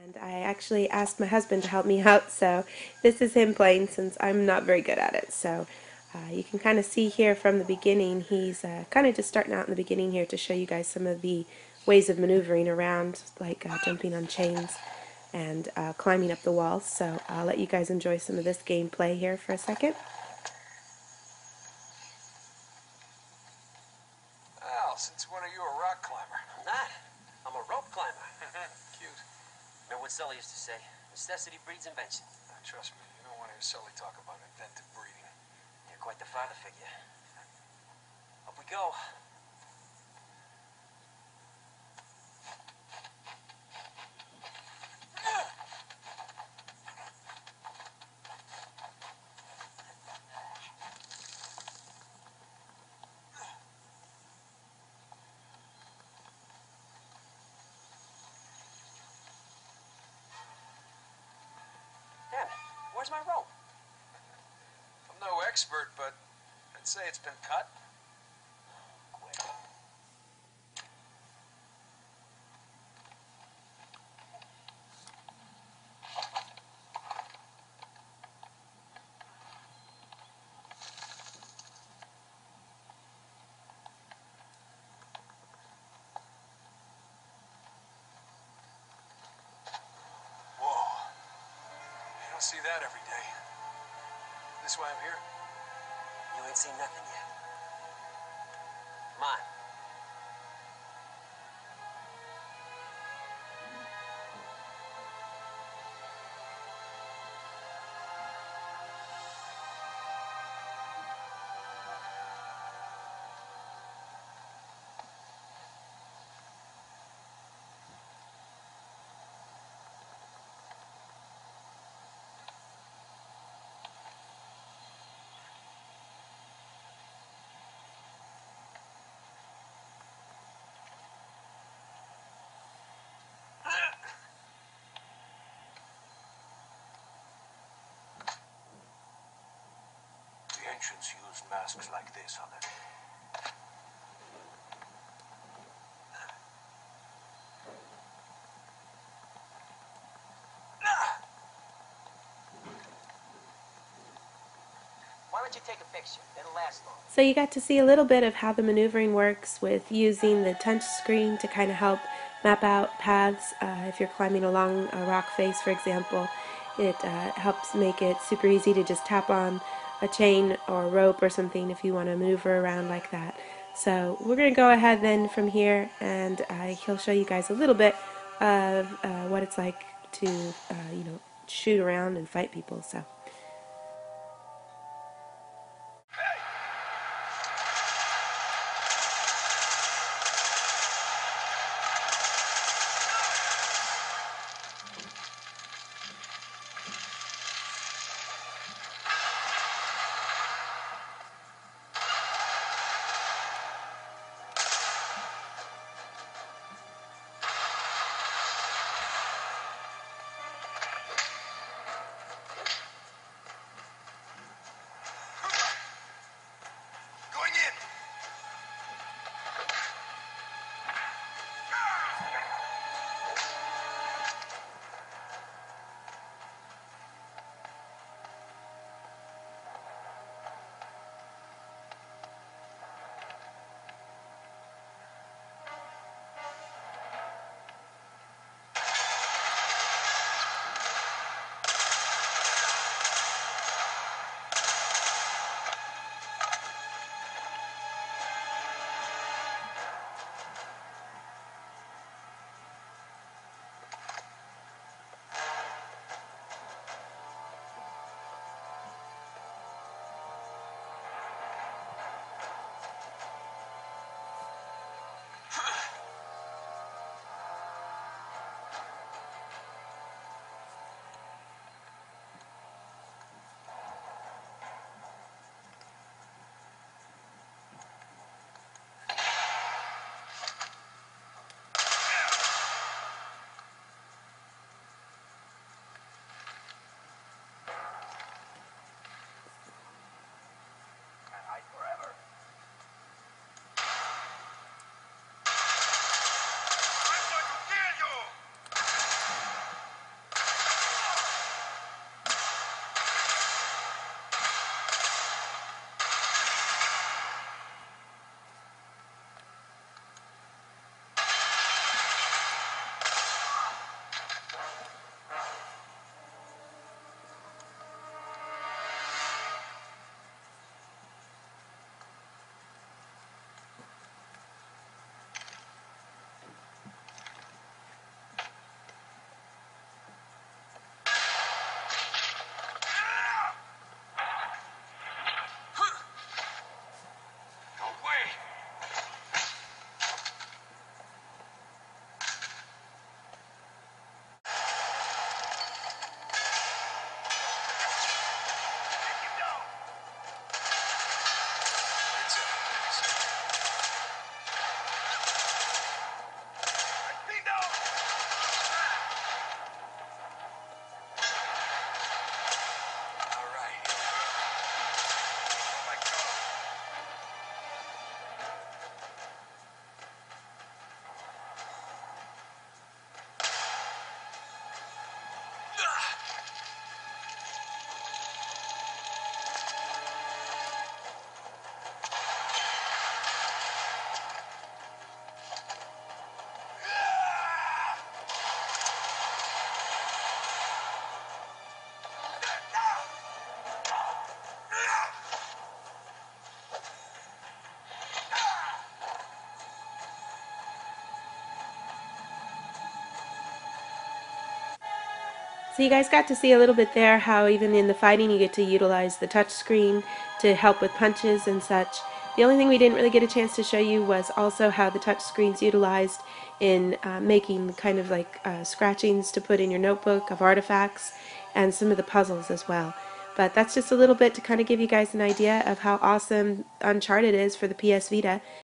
And I actually asked my husband to help me out, so this is him playing since I'm not very good at it. So you can kind of see here from the beginning, he's kind of just starting out in the beginning here to show you guys some of the ways of maneuvering around, like jumping on chains and climbing up the walls. So I'll let you guys enjoy some of this gameplay here for a second. Al, since when are you a rock climber? I'm not. I'm a rope climber. Cute. Remember what Sully used to say? Necessity breeds invention. Trust me, you don't want to hear Sully talk about inventive breeding. You're quite the father figure. Up we go. Dan, where's my rope? I'm no expert, but I'd say it's been cut. Quick. Whoa. You don't see that every day. This why I'm here? You ain't seen nothing yet. Come on. The ancients used masks like this on it. Why don't you take a picture? It'll last long. So you got to see a little bit of how the maneuvering works with using the touch screen to kind of help map out paths. If you're climbing along a rock face, for example, it helps make it super easy to just tap on a chain or a rope or something if you want to maneuver around like that. So we're going to go ahead then from here, and he'll show you guys a little bit of what it's like to, shoot around and fight people. So. So you guys got to see a little bit there how even in the fighting you get to utilize the touch screen to help with punches and such. The only thing we didn't really get a chance to show you was also how the touch screen's utilized in making kind of like scratchings to put in your notebook of artifacts and some of the puzzles as well. But that's just a little bit to kind of give you guys an idea of how awesome Uncharted is for the PS Vita.